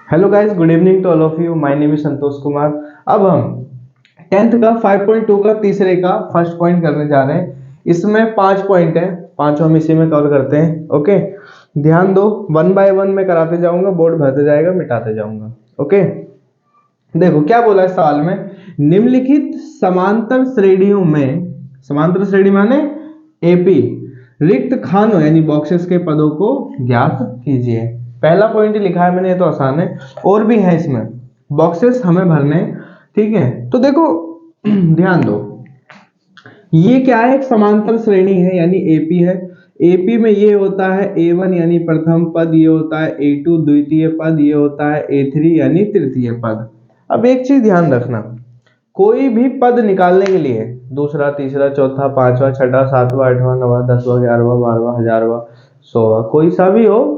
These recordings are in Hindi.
Hello guys, good evening to all of you. My name is Santosh Kumar. अब हम 10th का 5.2 का तीसरे का फर्स्ट पॉइंट करने जा रहे हैं। इसमें 5 पॉइंट है, पांचों हम इसी में कवर करते हैं। ओके, ध्यान दो, वन बाय वन में कराते जाऊंगा, बोर्ड भरते जाएगा, मिटाते जाऊंगा। ओके, देखो क्या बोला है सवाल में। निम्नलिखित समांतर श्रेणियों में, समांतर श्रेणी माने एपी, रिक्त खानों यानी बॉक्सेस के पदों को ज्ञात कीजिए। पहला पॉइंट लिखा है मैंने, ये तो आसान है, और भी है इसमें बॉक्सेस हमें भरने। ठीक है, तो देखो ध्यान दो, ये क्या है, एक समांतर श्रेणी है यानी एपी है। एपी में ये होता है A1 यानी प्रथम पद, ये होता है A2 द्वितीय पद, ये होता है A3 यानी तृतीय पद। अब एक चीज ध्यान रखना, कोई भी पद निकालने के लिए दूसरा, तीसरा, चौथा, पांचवा, छठा, सातवां, आठवां, नौवां, 10वां, 11वां, 12वां, 1000वां, 100वां, कोई सा भी हो,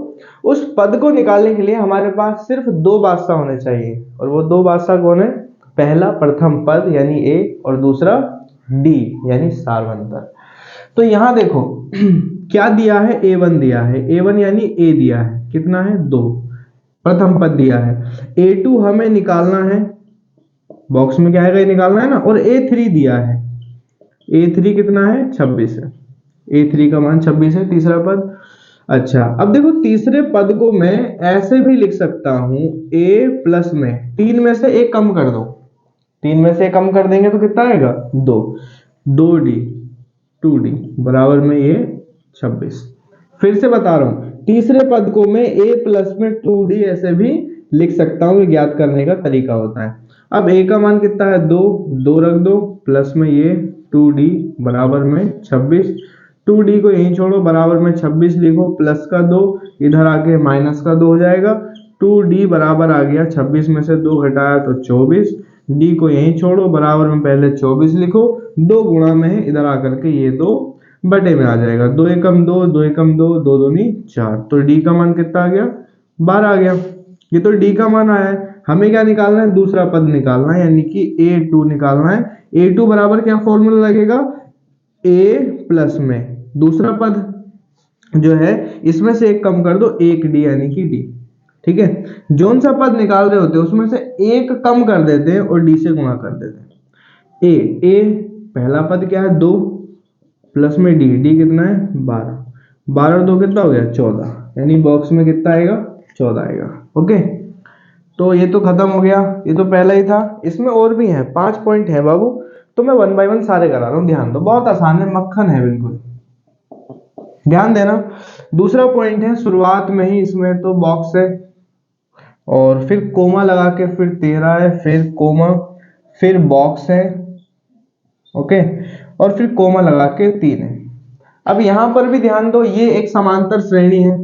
उस पद को निकालने के लिए हमारे पास सिर्फ दो बादशाह होने चाहिए। और वो दो बादशाह कौन है? पहला प्रथम पद यानी A, और दूसरा D यानी सार्वंतर। तो यहां देखो क्या दिया है, A1 दिया है, A1 यानी A दिया है, कितना है? 2, प्रथम पद दिया है। A2 हमें निकालना है, बॉक्स में क्या है, ये निकालना है ना। और A3 दिया है, A3 कितना है? 26 है, A3 का मान 26 है, तीसरा पद। अच्छा, अब देखो तीसरे पद को मैं ऐसे भी लिख सकता हूं, A प्लस में तीन में से एक कम कर दो, तीन में से एक कम कर देंगे तो कितना आएगा? 2, 2D 2D बराबर में ये 26। फिर से बता रहा हूं, तीसरे पद को मैं A प्लस में 2D ऐसे भी लिख सकता हूं, ये ज्ञात करने का तरीका होता है। अब A का मान कितना है? 2, 2 रख दो, प्लस में ये 2D बराबर में 26। 2D को यहीं छोड़ो, बराबर में 26 लिखो, प्लस का 2, इधर आके माइनस का 2 हो जाएगा। 2D बराबर आ गया 26 में से 2 घटाया तो 24। D को यहीं छोड़ो, बराबर में पहले 24 लिखो, 2 गुणा में है, इधर आकर के ये 2 बटे में आ जाएगा। 2 एकम 2, 2 एकम 2, 2 दूनी 4। तो D का मान कितना आ गया? 12 आ गया। ये तो D का मान आया है, हमें क्या निकालना है? दूसरा पद निकालना है, यानी कि A2 निकालना है। A2 बराबर क्या फॉर्मूला लगेगा? A प्लस में दूसरा पद जो है, इसमें से एक कम कर दो, 1D यानी कि D। ठीक है, जोन सा पद निकाल रहे होते हैं उसमें से एक कम कर देते हैं और D से गुणा कर देते हैं। A पहला पद क्या है? 2 प्लस में D कितना है? 12, 12 और 2 कितना हो गया? 14, यानी बॉक्स में कितना आएगा? 14 आएगा। ओके, तो ये तो खत्म हो गया, ये तो पहला ही था। इसमें और भी है, 5 पॉइंट है बाबू, तो मैं वन बाय वन सारे करा रहा हूँ। ध्यान दो, बहुत आसान है, मक्खन है बिल्कुल, ध्यान देना। दूसरा पॉइंट है, शुरुआत में ही इसमें तो बॉक्स है, और फिर कोमा लगा के फिर 13 है, फिर कोमा, फिर बॉक्स है। ओके, और फिर कोमा लगा के 3 है। अब यहां पर भी ध्यान दो, ये एक समांतर श्रेणी है,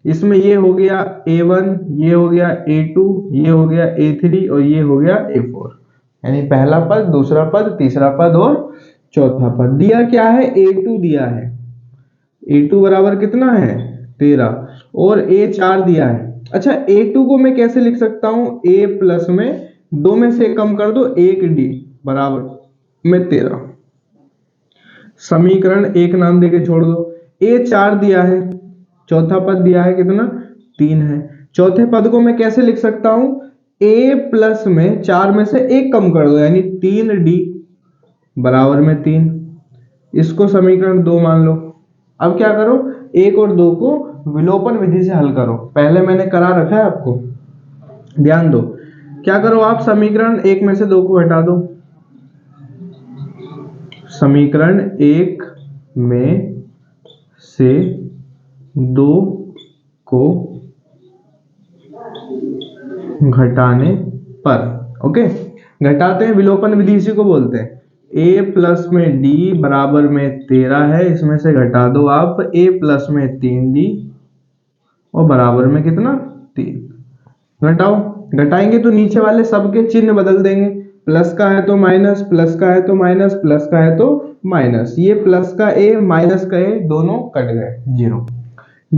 इसमें ये हो गया A1, ये हो गया A2, ये हो गया A3 और ये हो गया A4, यानी पहला पद, दूसरा पद, तीसरा पद और चौथा पद। दिया क्या है? A2 दिया है, A2 बराबर कितना है? 13, और A4 दिया है। अच्छा, A2 को मैं कैसे लिख सकता हूं? A प्लस में 2 में से कम कर दो, 1D बराबर में 13, समीकरण एक नाम देके छोड़ दो। A4 दिया है, चौथा पद दिया है कितना? 3 है। चौथे पद को मैं कैसे लिख सकता हूं? A प्लस में 4 में से एक कम कर दो, यानी 3D बराबर में 3, इसको समीकरण 2 मान लो। अब क्या करो? 1 और 2 को विलोपन विधि से हल करो, पहले मैंने करा रखा है आपको, ध्यान दो। क्या करो आप? समीकरण 1 में से 2 को हटा दो, समीकरण 1 में से 2 को घटाने पर, ओके, घटाते हैं, विलोपन विधि इसी को बोलते हैं। A प्लस में D बराबर में 13 है, इसमें से घटा दो आप A प्लस में 3D और बराबर में कितना? 3। घटाओ, घटाएंगे तो नीचे वाले सबके चिन्ह बदल देंगे, प्लस का है तो माइनस, प्लस का है तो माइनस, प्लस का है तो माइनस। ये प्लस का A माइनस का A दोनों कट गए, 0।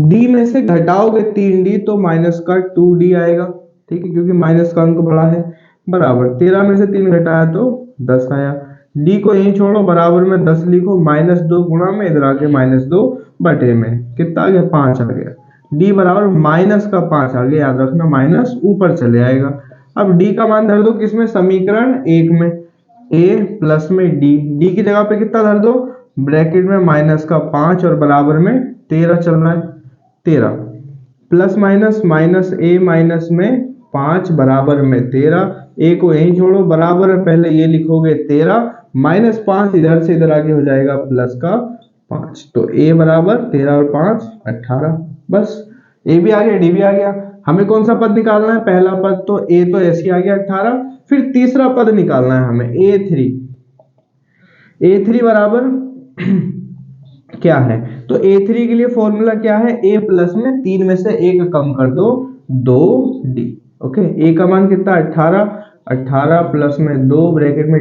D में से घटाओगे 3D तो माइनस का 2D आएगा, ठीक है, क्योंकि माइनस का अंक बड़ा है, बराबर 13 में से 3 घटाया तो 10 आया। D को यहीं छोड़ो, बराबर में 10 लिखो, -2 गुणा में, इधर आके -2 बटे में, कितना आ गया? 5 आ गया। डी बराबर माइनस का 5 आ गया, याद रखना माइनस ऊपर चले आएगा। अब डी का मान धर दो किसमें, समीकरण 1 में, ए प्लस में डी की जगह पे कितना धर दो, ब्रैकेट में माइनस का 5 और बराबर में 13 चल रहा है, 13 प्लस माइनस माइनस ए माइनस में 5 बराबर में 13, ए को यहीं छोड़ो, बराबर में पहले ये लिखोगे 13 माइनस 5 इधर से इधर आगे हो जाएगा प्लस का 5, तो ए बराबर 13 और 5 18। बस ए भी आ गया डी भी आ गया। हमें कौन सा पद निकालना है, पहला पद, तो ए तो ऐसे आ गया 18, फिर तीसरा पद निकालना है हमें a3, a3 बराबर क्या है, तो a3 के लिए फॉर्मूला क्या है, a प्लस में 3 में से 1 कम कर दो 2d। ओके, a का मान कितना 18, 18 प्लस में 2 ब्रैकेट में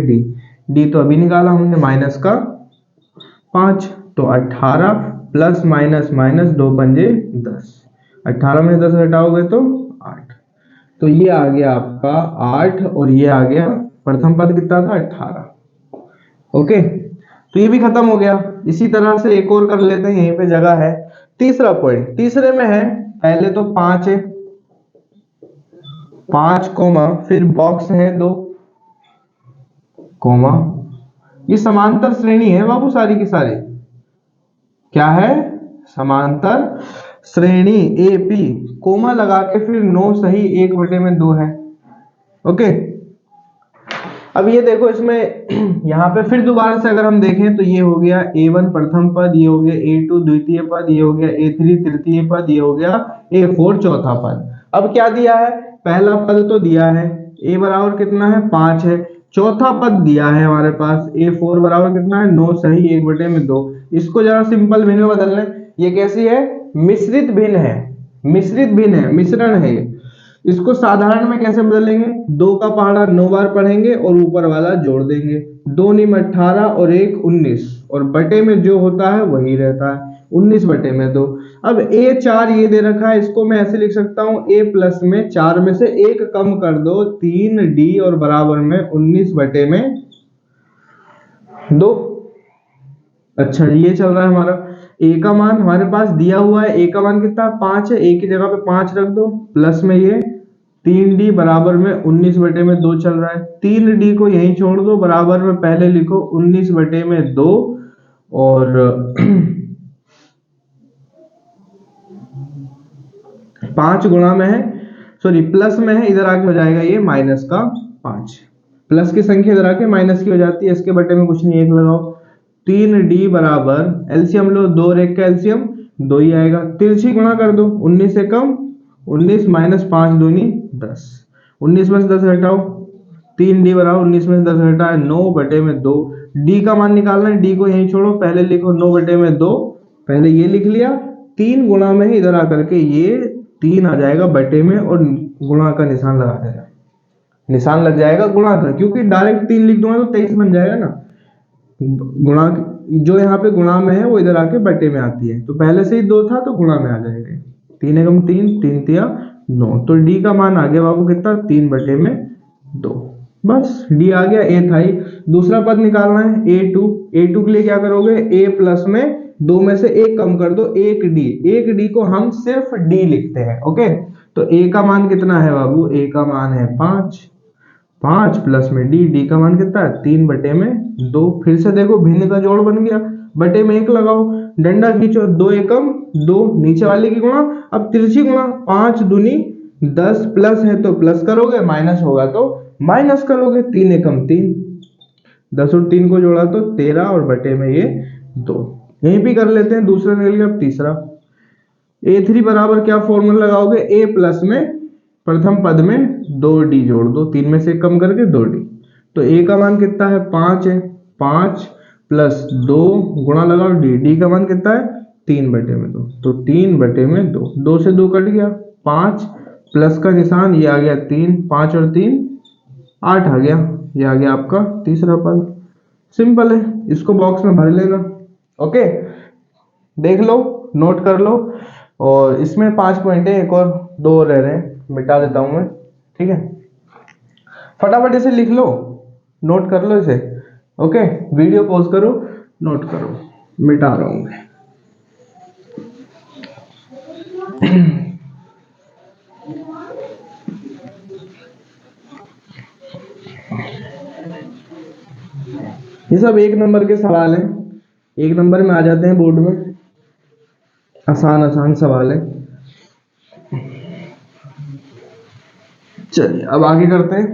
d तो अभी निकाला हमने माइनस का 5, तो 18 प्लस माइनस माइनस 2 पंजे 10, 18 में 10 घटाओगे तो 8, तो ये आ गया आपका 8 और ये आ गया प्रथम पद कितना था 18। ओके, तो ये भी खत्म हो गया। इसी तरह से एक और कर लेते हैं, यहीं पे जगह है। तीसरा पॉइंट, तीसरे में है पहले तो 5 है, 5 कोमा फिर बॉक्स है 2 कोमा, ये समांतर श्रेणी है बाबू, सारी की सारी क्या है, समांतर श्रेणी एपी, कोमा लगा के फिर 9 सही 1/2 है। ओके, अब ये देखो इसमें यहाँ पे फिर दोबारा से अगर हम देखें तो ये हो गया a1 प्रथम पद, ये हो गया a2 द्वितीय पद, ये हो गया a3 तृतीय पद, ये हो गया a4 चौथा पद। अब क्या दिया है, पहला पद तो दिया है a बराबर कितना है 5 है, चौथा पद दिया है हमारे पास a4 बराबर कितना है 9 सही 1/2। इसको जरा सिंपल भिन्न में बदल लें, ये कैसी है, मिश्रित भिन्न है, मिश्रित भिन्न है, मिश्रण है। इसको साधारण में कैसे बदलेंगे, 2 का पहाड़ा 9 बार पढ़ेंगे और ऊपर वाला जोड़ देंगे, 2 9 18 और 1 19, और बटे में जो होता है वही रहता है 19/2। अब a4 ये दे रखा है, इसको मैं ऐसे लिख सकता हूं a प्लस में 4 में से 1 कम कर दो 3d और बराबर में 19/2। अच्छा, ये चल रहा है हमारा। a का मान हमारे पास दिया हुआ है, a का मान कितना 5 है, a की जगह पे 5 रख दो, प्लस में ये 3d बराबर में 19/2 चल रहा है, 3d को यहीं छोड़ दो, बराबर में पहले लिखो 19/2 और 5 गुणा में है, सॉरी प्लस में है, इधर आके हो जाएगा ये माइनस का 5, प्लस की संख्या इधर आके माइनस की हो जाती है, इसके बटे में कुछ नहीं 1 लगाओ, 3d बराबर एलसीएम लो, 2 और 1 का एलसीएम 2 ही आएगा, तिरछी गुणा कर दो, 19 से कम 19 माइनस 5 दूनी 10, 19 में से 10 घटाओ, 3d बराबर 19 में से 10 घटाए 9/2, d का मान निकालना है, d को यहीं छोड़ो, पहले लिखो 9/2, पहले ये लिख लिया, 3 गुणा में ही इधर आकर के ये 3 आ जाएगा बटे में और गुणा का निशान लगा देना, निशान लग जाएगा गुणा का, क्योंकि डायरेक्ट 3 लिख दूंगा तो 23 बन जाएगा ना, गुणा जो यहाँ पे गुणा में है वो इधर आके बटे में आती है, तो पहले से ही 2 था तो गुणा में आ जाएगा, 3 एकम 3, 3 तिया 9, तो d का मान आ गया बाबू कितना 3/2। बस d आ गया, a था ही। दूसरा पद निकालना है a2, a2 के लिए क्या करोगे, a प्लस में 2 में से 1 कम कर दो 1d को हम सिर्फ d लिखते हैं। ओके, तो a का मान कितना है बाबू, a का मान है 5 प्लस में d का मान कितना है 3/2। फिर से देखो भिन्न का जोड़ बन गया, बटे में 1 लगाओ, डंडा खींचो, 2 एकम 2, नीचे वाले की गुणा, अब तिरछी गुणा, 5 दूनी 10, प्लस है तो प्लस करोगे, माइनस होगा तो माइनस करोगे, 3 एकम 3, 10 और 3 को जोड़ा तो 13 और बटे में ये 2। यहीं भी कर लेते हैं, दूसरा निकल गया। अब तीसरा a3 बराबर क्या फॉर्मूला लगाओगे, a प्लस में प्रथम पद में 2d जोड़ दो, 3 में से कम करके 2d, तो a का मान कितना है 5 है, 5 प्लस 2 गुणा लगाओ d का मान कितना है 3/2, तो 3/2, 2 से 2 कट गया, 5 प्लस का निशान, ये आ गया 3, 5 और 3 8 आ गया, ये आ गया आपका तीसरा पद। सिंपल है, इसको बॉक्स में भर लेना। ओके, देख लो, नोट कर लो, और इसमें 5 पॉइंट है, एक और 2 रह रहे हैं, मिटा देता हूं मैं, ठीक है, फटाफट इसे लिख लो, नोट कर लो इसे। ओके, वीडियो पॉज करो, नोट करो, मिटा रहा हूं मैं। ये सब 1 नंबर के सवाल हैं, 1 नंबर में आ जाते हैं बोर्ड में, आसान आसान सवाल है। चलिए अब आगे करते हैं।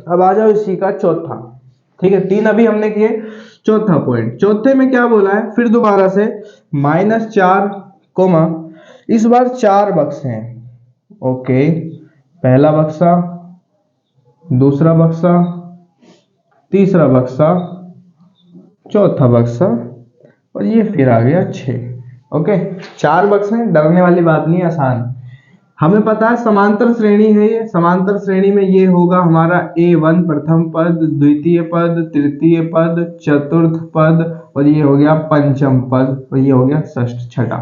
अब आ जाओ इसी का चौथा, ठीक है, 3 अभी हमने किए, चौथा पॉइंट। चौथे में क्या बोला है, फिर दोबारा से -4 कोमा, इस बार 4 बक्से हैं। ओके, पहला बक्सा, दूसरा बक्सा, तीसरा बक्सा, चौथा बक्सा, और ये फिर आ गया 6। ओके, 4 बक्से हैं, डरने वाली बात नहीं, आसान। हमें पता है समांतर श्रेणी है ये, समांतर श्रेणी में ये होगा हमारा A1 प्रथम पद, द्वितीय पद, तृतीय पद, चतुर्थ पद, और ये हो गया पंचम पद, और ये हो गया षष्ठ छठा।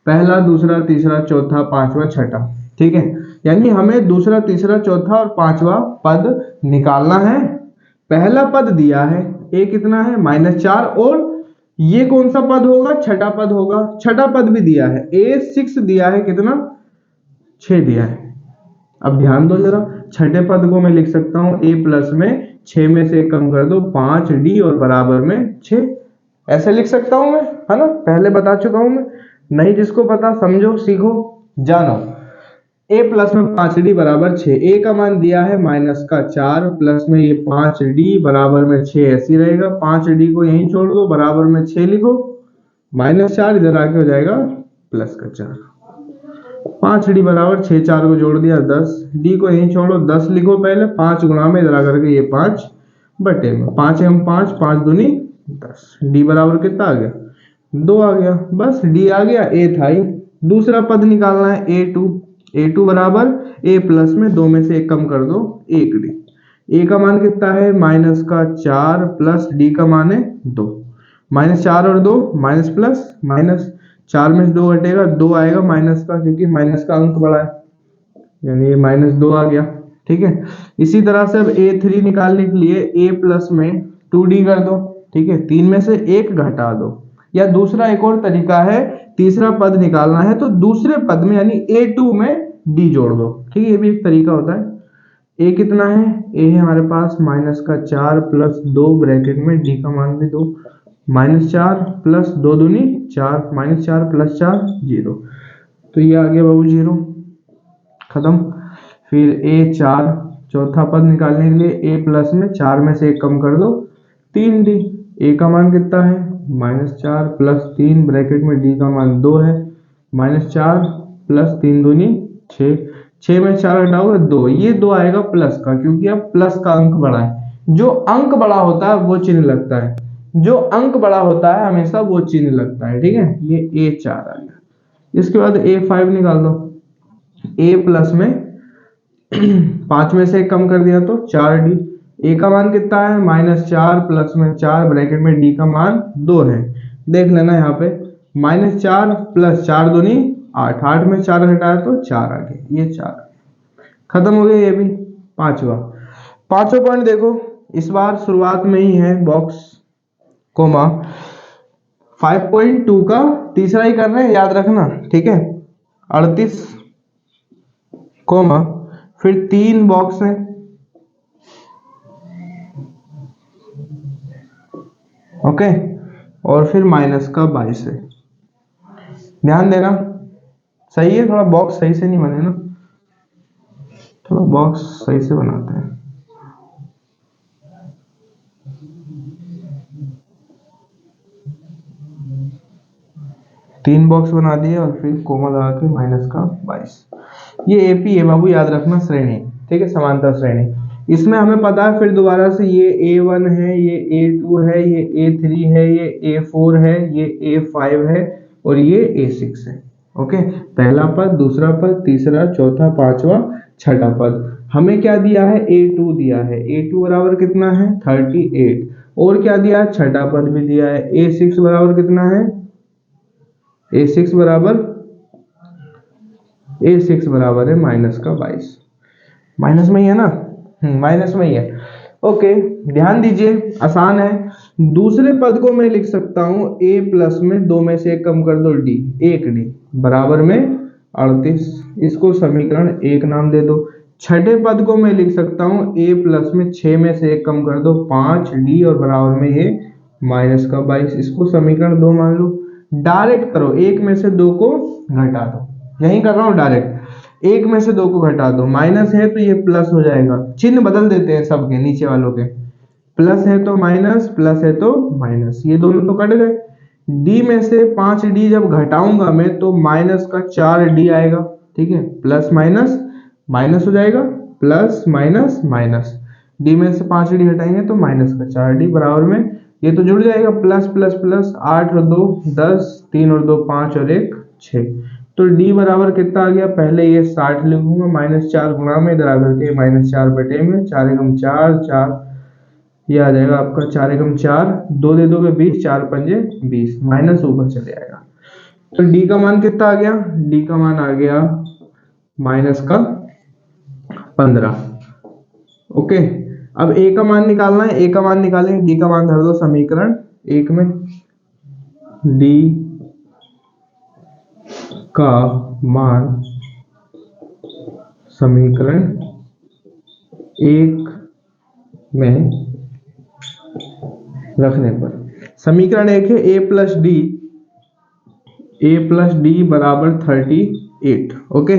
पहला, दूसरा, तीसरा, चौथा, पांचवा, छठा, ठीक है। यानी हमें दूसरा, तीसरा, चौथा और पांचवा पद निकालना है। पहला पद दिया है A कितना है -4, और ये कौन सा पद होगा, छठा पद होगा। छठा पद भी दिया है A6 दिया है, कितना 6 दिया है। अब ध्यान दो जरा, छठे पद को मैं लिख सकता हूं A प्लस में 6 में से 1 कम कर दो 5D और बराबर में 6, ऐसे लिख सकता हूं मैं, है ना, पहले बता चुका हूं मैं। नहीं जिसको पता समझो, सीखो, जानो। A प्लस में 5D बराबर 6, A का मान दिया है -4, प्लस में ये 5D बराबर में 6, ऐसी रहेगा। 5D को यहीं छोड़ दो, बराबर में 6 लिखो, -4 इधर आके हो जाएगा +4, 5D बराबर 6, 4 को जोड़ दिया 10, D को यहीं छोड़ो 10 लिखो पहले, 5 गुणा में इधर आकर के ये 5 बटे में 5 हम 5, 5 दूनी 10, D बराबर कितना आ गया 2 आ गया, बस D आ गया, A था ही। दूसरा पद निकालना है A2, A2 बराबर A प्लस में 2 में से 1 कम कर दो 1D। A का मान कितना है -4 प्लस D का मान है 2, -4 और 2 माइनस प्लस माइनस, 4 में से 2 हटेगा 2 आएगा माइनस का, क्योंकि माइनस का अंक बड़ा है, यानी ये -2 आ गया, ठीक है। इसी तरह से अब A3 निकालने के लिए A प्लस में 2D कर दो, ठीक है, 3 में से 1 घटा दो। या दूसरा एक और तरीका है, तीसरा पद निकालना है तो दूसरे पद में यानी A2 में D जोड़ दो, ठीक है, ये भी एक तरीका होता है। A कितना है, A है हमारे पास -4 प्लस 2 ब्रैकेट में D का मान भी 2, -4 प्लस 2 दूनी 4, -4 प्लस 4 0, तो ये आ गया बाबू 0, खत्म। फिर A4, चौथा पद निकालने के लिए A प्लस में 4 में से 1 कम कर दो 3D। A का मान कितना है -4 प्लस 3 ब्रैकेट में D का मान 2 है, -4 प्लस 3 दूनी 6, 6 में 4 हटाओगे 2, ये 2 आएगा प्लस का, क्योंकि अब प्लस का अंक बड़ा है। जो अंक बड़ा होता है वो चिन्ह लगता है, जो अंक बड़ा होता है हमेशा वो चिन्ह लगता है, ठीक है। ये A4 आ गया। इसके बाद A5 निकाल दो, A प्लस में 5 में से 1 कम कर दिया तो 4D। A का मान कितना है -4 प्लस में 4 ब्रैकेट में D का मान 2 है, देख लेना यहाँ पे, -4 प्लस 4 दूनी 8, 8 में 4 घटाया तो 4 आ गया, ये 4 खत्म हो गया। ये भी पांचवा पॉइंट देखो, इस बार शुरुआत में ही है बॉक्स कोमा, 5.2 का तीसरा ही कर रहे हैं, याद रखना, ठीक है। 38 कोमा, फिर 3 बॉक्स हैं, ओके, और फिर -22 है। ध्यान देना, सही है, थोड़ा बॉक्स सही से नहीं बने ना, थोड़ा बॉक्स सही से बनाते हैं। तीन बॉक्स बना दिए और फिर कोमा लगा के -22। ये एपी है बाबू, याद रखना, श्रेणी, ठीक है, समांतर श्रेणी। इसमें हमें पता है फिर दोबारा से ये A1 है, ये A2 है, ये A3 है, ये A4 है, ये A5 है और ये A6 है, ओके। पहला पद, दूसरा पद, तीसरा, चौथा, पांचवा, छठा पद। हमें क्या दिया है, A2 दिया है, A2 बराबर कितना है 38, और क्या दिया है, छठा पद भी दिया है। A6 बराबर कितना है, A6 बराबर है -22, माइनस में ही है ना, माइनस में ही है, ओके। ध्यान दीजिए, आसान है। दूसरे पद को मैं लिख सकता हूं A प्लस में 2 में से 1 कम कर दो D, 1D बराबर में 38। इसको समीकरण 1 नाम दे दो। छठे पद को मैं लिख सकता हूँ a प्लस में 6 में से 1 कम कर दो 5d और बराबर में a माइनस का 22। इसको समीकरण 2 मान लो। डायरेक्ट करो, 1 में से 2 को घटा दो, यही कर रहा हूँ डायरेक्ट। 1 में से 2 को घटा दो, माइनस है तो ये प्लस हो जाएगा। चिन्ह बदल देते हैं सबके, नीचे वालों के। प्लस है तो माइनस, प्लस है तो माइनस, ये दोनों तो कट गए। d में से 5d जब घटाऊंगा मैं तो माइनस का 4d आएगा। ठीक है, प्लस माइनस माइनस हो जाएगा, प्लस माइनस माइनस। d में से 5d घटाएंगे तो माइनस का 4d बराबर में ये तो जुड़ जाएगा, प्लस प्लस प्लस 8 और 2 10, 3 और 2 5 और 1 6। तो d बराबर कितना आ गया, पहले ये 60 लिखूंगा, -4 गुणा में इधर आकर के -4 बटे में 4 एकम 4 4, ये आ जाएगा आपका 4 एकम 4, 2 दे दोगे 20, 4 पंजे 20, माइनस ऊपर चले आएगा। तो d का मान कितना आ गया, d का मान आ गया माइनस का 15। ओके, अब a का मान निकालना है, a का मान निकालेंगे, d का मान धर दो समीकरण 1 में। d का मान समीकरण 1 में रखने पर, समीकरण 1 है a प्लस डी बराबर 38। ओके,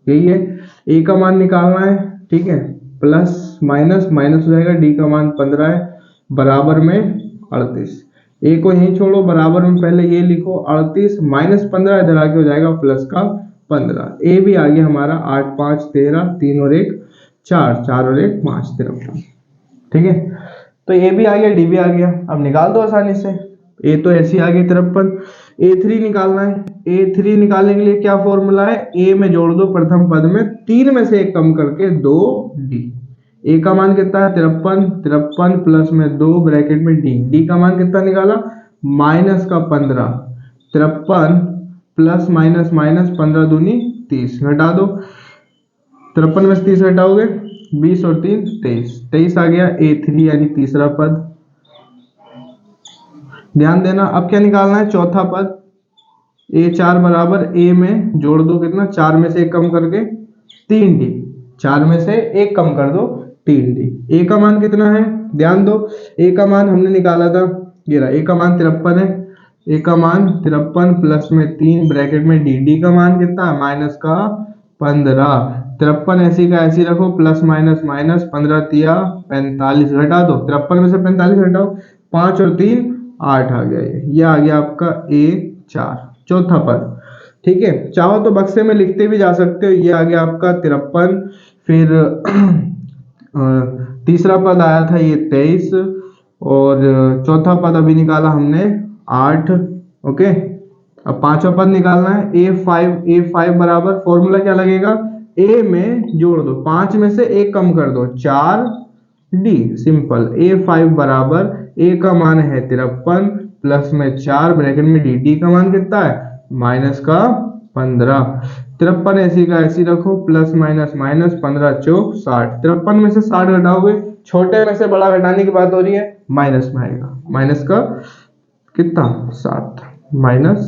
यही है, a का मान निकालना है। ठीक है, प्लस माइनस माइनस हो जाएगा, d का मान 15 है बराबर में 38। a को यहीं छोड़ो, बराबर में पहले ये लिखो 38 माइनस 15, इधर आके हो जाएगा प्लस का 15। a भी आ गया हमारा 8 5 13, 3 और 1 4, 4 और 1 5 53। ठीक है, तो a भी आ गया, d भी आ गया। अब निकाल दो आसानी से। a तो ऐसी आ गई 53, a3 निकालना है। a3 निकालने के लिए क्या फॉर्मूला है, a में जोड़ दो प्रथम पद में 3 में से 1 कम करके 2d। a का मान कितना है 53, 53 प्लस में 2 ब्रैकेट में d का मान कितना निकाला माइनस का 15। 53 प्लस माइनस माइनस 15 दूनी 30, घटा दो। 53 में से 30 घटाओगे 20 और 3 23, 23 आ गया a3 यानी तीसरा पद। ध्यान देना, अब क्या निकालना है, चौथा पद। a4 बराबर a में जोड़ दो कितना, 4 में से 1 कम करके 3d, 4 में से 1 कम कर दो 3d। a का मान कितना है, ध्यान दो, a का मान हमने निकाला था, ये रहा, a का मान 53 है। a का मान 53 प्लस में 3 ब्रैकेट में d का मान कितना है माइनस का 15। 53 ऐसी का ऐसी रखो, प्लस माइनस माइनस, 15 तिया 45, घटा दो। 53 में से 45 घटाओ, 5 और 3 8 आ गया। ये आ गया आपका a4, चौथा पद। ठीक है, चाहो तो बक्से में लिखते भी जा सकते हो। ये आ गया आपका 53, फिर तीसरा पद आया था ये 23, और चौथा पद अभी निकाला हमने 8। ओके, अब पांचवा पद निकालना है a5 बराबर, फॉर्मूला क्या लगेगा, a में जोड़ दो, 5 में से 1 कम कर दो 4d, सिंपल। a5 बराबर a का मान है 53 प्लस में 4 ब्रैकेट में d का मान कितना है माइनस का 15। 53 ऐसी का ऐसी रखो, प्लस माइनस माइनस, 15 चौक 60। 53 में से 60 घटाओगे, छोटे में से बड़ा घटाने की बात हो रही है, माइनस में आएगा, माइनस का कितना 7, माइनस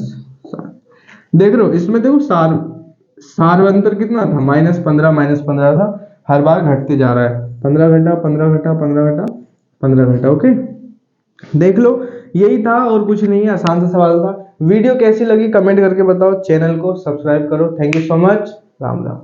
7। देख रहे हो, इसमें देखो सार अंतर कितना था, -15 था, हर बार घटते जा रहा है, 15 घटा 15 घटा 15 घटा 15 घटा। ओके, देख लो, यही था और कुछ नहीं है, आसान सा सवाल था। वीडियो कैसी लगी कमेंट करके बताओ, चैनल को सब्सक्राइब करो। Thank you so much, Ram Ram.